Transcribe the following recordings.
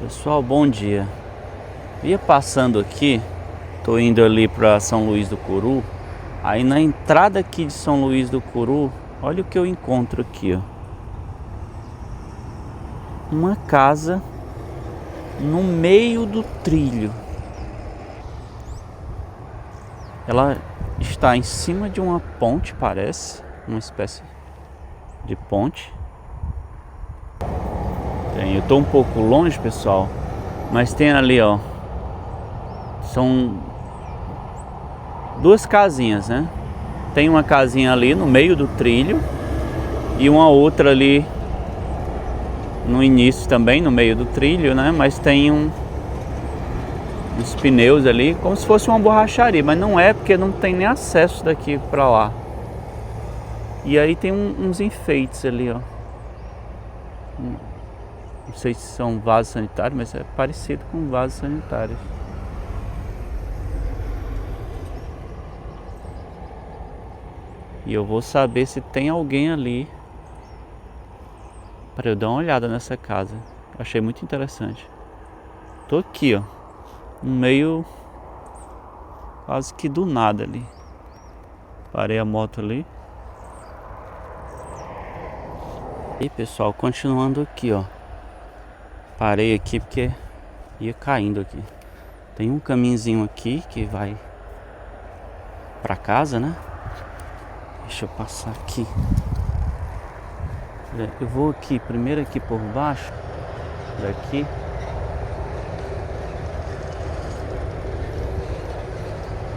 Pessoal, bom dia. Ia passando aqui, tô indo ali para São Luís do Curu. Aí na entrada aqui de São Luís do Curu, olha o que eu encontro aqui, ó. Uma casa no meio do trilho. Ela está em cima de uma ponte, parece, uma espécie de ponte. Eu tô um pouco longe, pessoal, mas tem ali, ó. São duas casinhas, né? Tem uma casinha ali no meio do trilho e uma outra ali no início também, no meio do trilho, né? Mas tem uns pneus ali, como se fosse uma borracharia, mas não é, porque não tem nem acesso daqui pra lá. E aí tem uns enfeites ali, ó. Não sei se são vasos sanitários, mas é parecido com vasos sanitários. E eu vou saber se tem alguém ali para eu dar uma olhada nessa casa. Achei muito interessante. Tô aqui, ó, no meio quase que do nada ali. Parei a moto ali. E pessoal, continuando aqui, ó. Parei aqui porque ia caindo aqui. Tem um caminhozinho aqui que vai pra casa, né? Deixa eu passar aqui. Eu vou aqui, primeiro aqui por baixo. Daqui.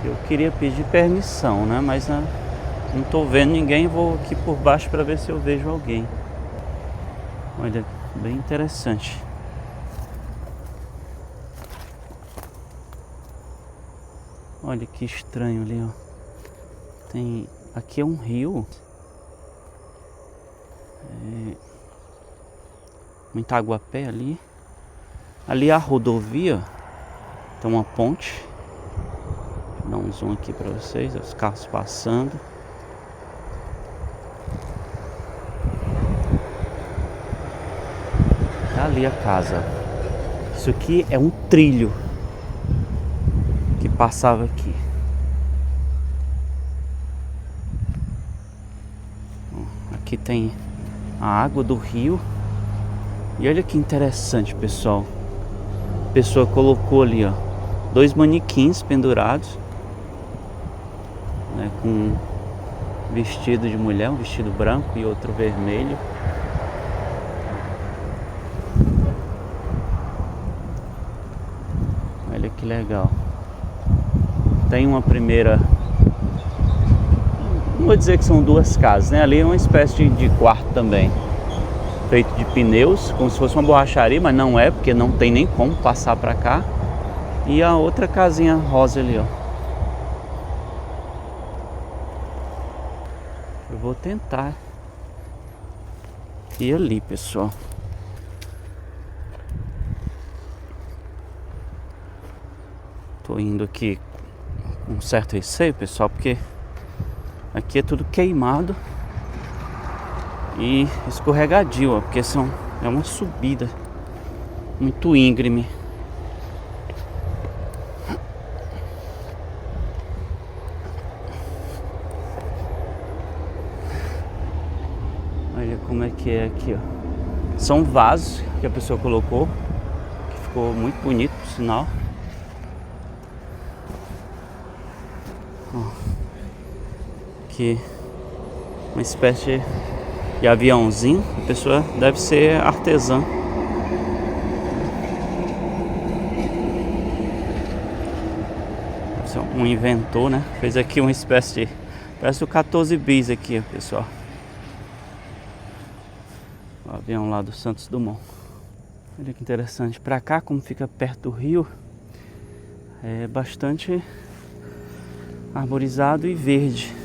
Eu queria pedir permissão, né? Mas não tô vendo ninguém. Vou aqui por baixo para ver se eu vejo alguém. Olha, bem interessante. Olha que estranho ali, ó. Tem... Aqui é um rio. Muita água a pé ali. Ali é a rodovia. Tem uma ponte. Vou dar um zoom aqui pra vocês. Os carros passando. Tá ali a casa. Isso aqui é um trilho que passava aqui. Aqui tem a água do rio. E olha que interessante, pessoal. A pessoa colocou ali, ó, dois manequins pendurados, né, com um vestido de mulher, um vestido branco e outro vermelho. Olha que legal. Tem uma primeira... Não vou dizer que são duas casas, né? Ali é uma espécie de quarto também, feito de pneus, como se fosse uma borracharia, mas não é, porque não tem nem como passar pra cá. E a outra casinha rosa ali, ó. Eu vou tentar ir ali, pessoal. Tô indo aqui com um certo receio, pessoal, porque aqui é tudo queimado e escorregadio, ó, porque é uma subida muito íngreme. Olha como é que é aqui, ó. São vasos que a pessoa colocou, que ficou muito bonito, por sinal. Ó, aqui uma espécie de aviãozinho. A pessoa deve ser artesã. Um inventor, né? Fez aqui uma espécie de... Parece o 14 bis aqui, ó, pessoal. O avião lá do Santos Dumont. Olha que interessante. Pra cá, como fica perto do rio, é bastante arborizado e verde.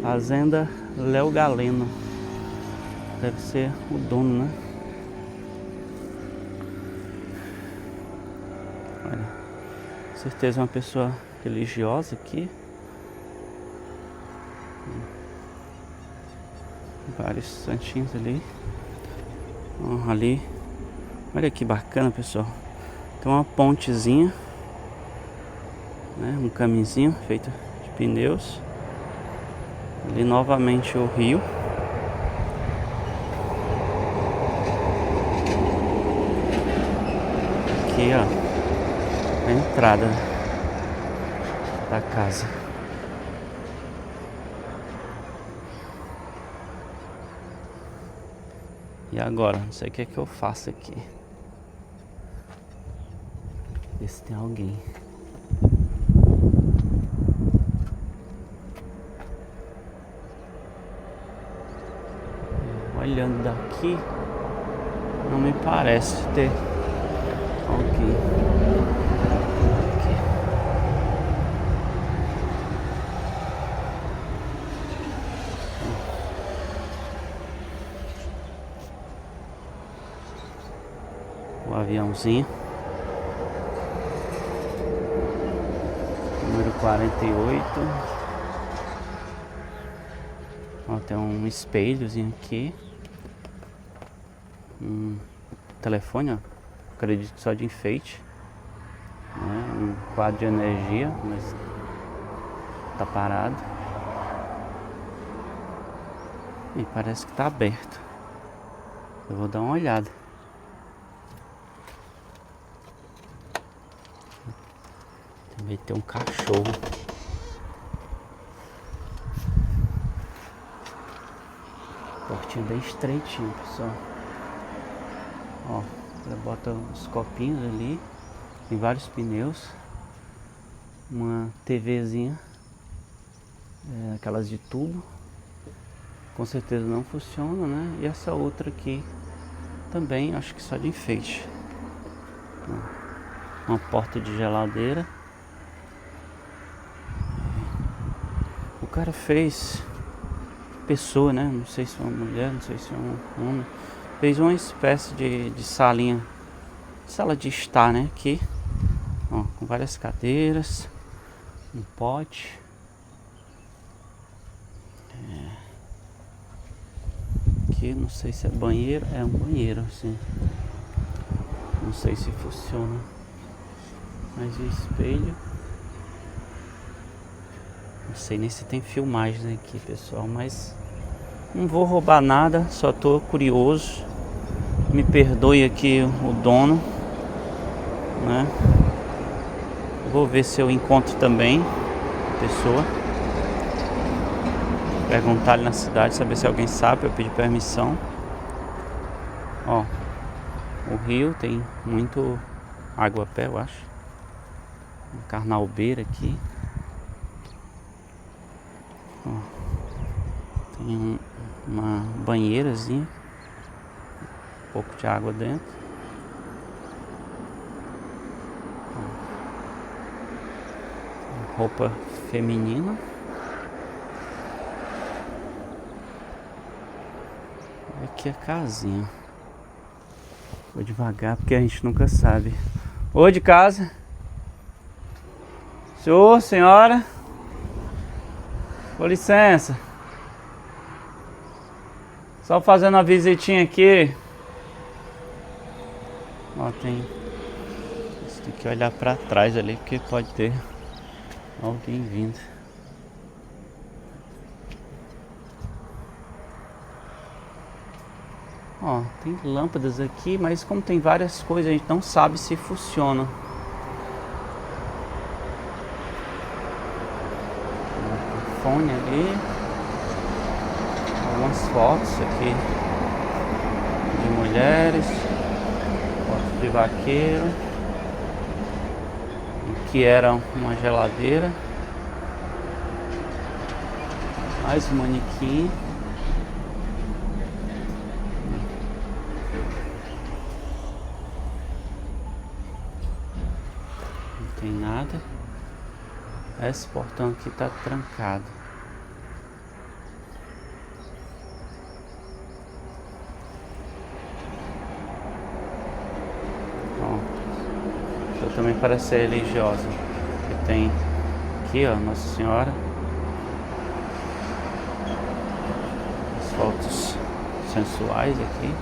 A fazenda Léo Galeno. Deve ser o dono, né? Olha, com certeza uma pessoa religiosa aqui. Vários santinhos ali. Ali Olha que bacana, pessoal. Tem uma pontezinha, né? Um caminhozinho feito de pneus. Ali novamente o rio. Aqui, ó, a entrada da casa. E agora? Não sei o que é que eu faço aqui. Ver se tem alguém. Olhando daqui, não me parece ter alguém. Aqui. O aviãozinho. Número 48. Ó, tem um espelhozinho aqui. Um telefone, ó. Acredito que só de enfeite, né? Um quadro de energia, mas tá parado. E parece que tá aberto. Eu vou dar uma olhada. Também tem um cachorro. Portinho bem estreitinho, pessoal. Ó, ela bota os copinhos ali. Tem vários pneus. Uma TVzinha, aquelas de tubo. Com certeza não funciona, né? E essa outra aqui também, acho que só de enfeite. Uma porta de geladeira. O cara fez pessoa, né? Não sei se é uma mulher, não sei se é um homem. Fez uma espécie de salinha, sala de estar, né? Aqui, ó, com várias cadeiras, um pote. Aqui, não sei se é banheiro, é um banheiro, assim. Não sei se funciona. Mas o espelho. Não sei nem se tem filmagem aqui, pessoal, mas não vou roubar nada, só tô curioso. Me perdoe aqui o dono, né? Vou ver se eu encontro também a pessoa. Perguntar ali na cidade, saber se alguém sabe, eu pedir permissão. Ó, o rio tem muito água a pé, eu acho. Um carnalbeira aqui. Ó, tem uma banheirazinha, um pouco de água dentro. Ó, roupa feminina. Aqui é a casinha. Vou devagar porque a gente nunca sabe. Oi, de casa. Senhor, senhora. Com licença. Só fazendo uma visitinha aqui. Ó, tem que olhar pra trás ali porque pode ter alguém vindo. Ó, tem lâmpadas aqui, mas como tem várias coisas, a gente não sabe se funciona. Um fone ali. Algumas fotos aqui de mulheres. Fotos de vaqueiro. Que era uma geladeira. Mais um manequim. Não tem nada. Esse portão aqui tá trancado. Ó, também parece ser religiosa. Que tem aqui, ó, Nossa Senhora. As fotos sensuais aqui.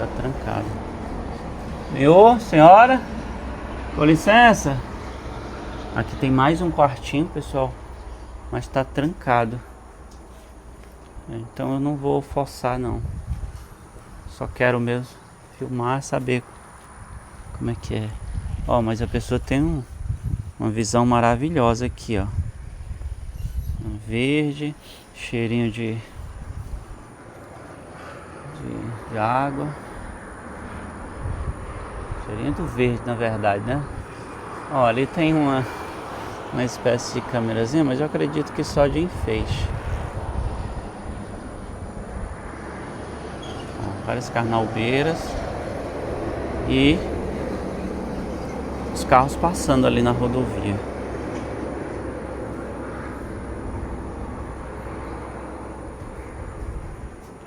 tá trancado. Senhor, senhora, com licença. Aqui tem mais um quartinho, pessoal, mas tá trancado. Então eu não vou forçar não. Só quero mesmo filmar, saber como é que é. Ó, mas a pessoa tem uma visão maravilhosa aqui, ó. Verde, cheirinho de água. Cheirinho do verde, na verdade, né? Ó, ali tem uma espécie de câmerazinha, mas eu acredito que só de enfeite. Ó, várias carnalbeiras e os carros passando ali na rodovia.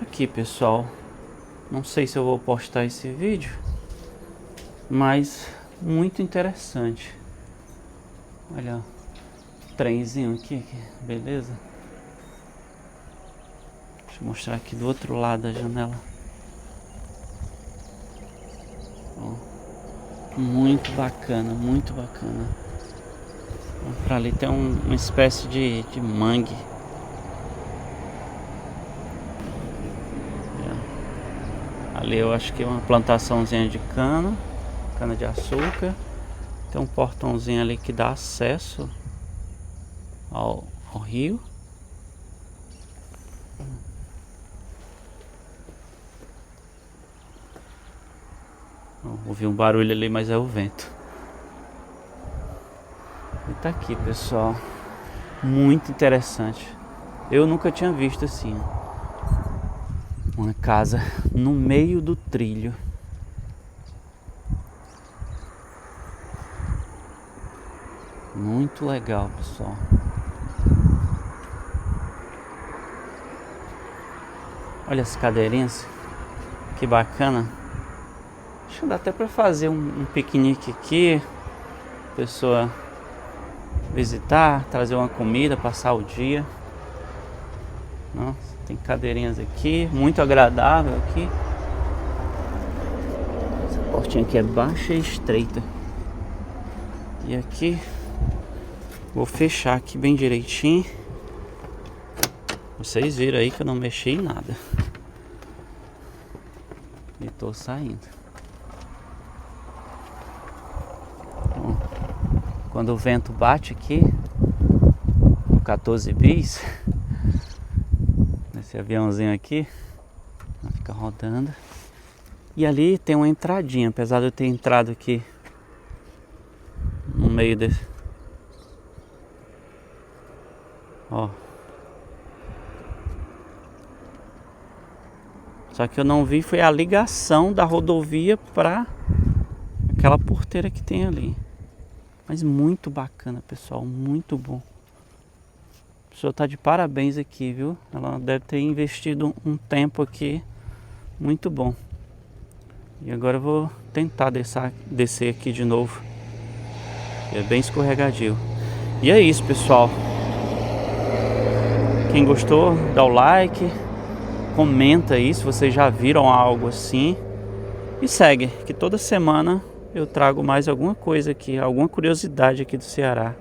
Aqui, pessoal, não sei se eu vou postar esse vídeo, mas muito interessante. Olha, trenzinho aqui, beleza? Deixa eu mostrar aqui do outro lado da janela. Ó, muito bacana, muito bacana. Pra ali tem uma espécie de mangue. Ali eu acho que é uma plantaçãozinha de cana de açúcar. Tem um portãozinho ali que dá acesso ao rio. Ouvi um barulho ali, mas é o vento. E tá aqui, pessoal, muito interessante. Eu nunca tinha visto assim uma casa no meio do trilho. Muito legal, pessoal. Olha as cadeirinhas, que bacana. Acho que dá até para fazer um piquenique aqui. Pessoa visitar, trazer uma comida, passar o dia. Nossa, tem cadeirinhas aqui, muito agradável aqui. Essa portinha aqui é baixa e estreita. E aqui, vou fechar aqui bem direitinho. Vocês viram aí que eu não mexi em nada. E tô saindo. Bom, quando o vento bate aqui, no 14 bis, esse aviãozinho aqui, fica rodando. E ali tem uma entradinha, apesar de eu ter entrado aqui no meio desse. Ó. Só que eu não vi foi a ligação da rodovia para aquela porteira que tem ali. Mas muito bacana, pessoal, muito bom. A pessoa tá de parabéns aqui, viu? Ela deve ter investido um tempo aqui muito bom. E agora eu vou tentar descer aqui de novo. É bem escorregadio. E é isso, pessoal. Quem gostou, dá o like. Comenta aí se vocês já viram algo assim. E segue, que toda semana eu trago mais alguma coisa aqui, alguma curiosidade aqui do Ceará.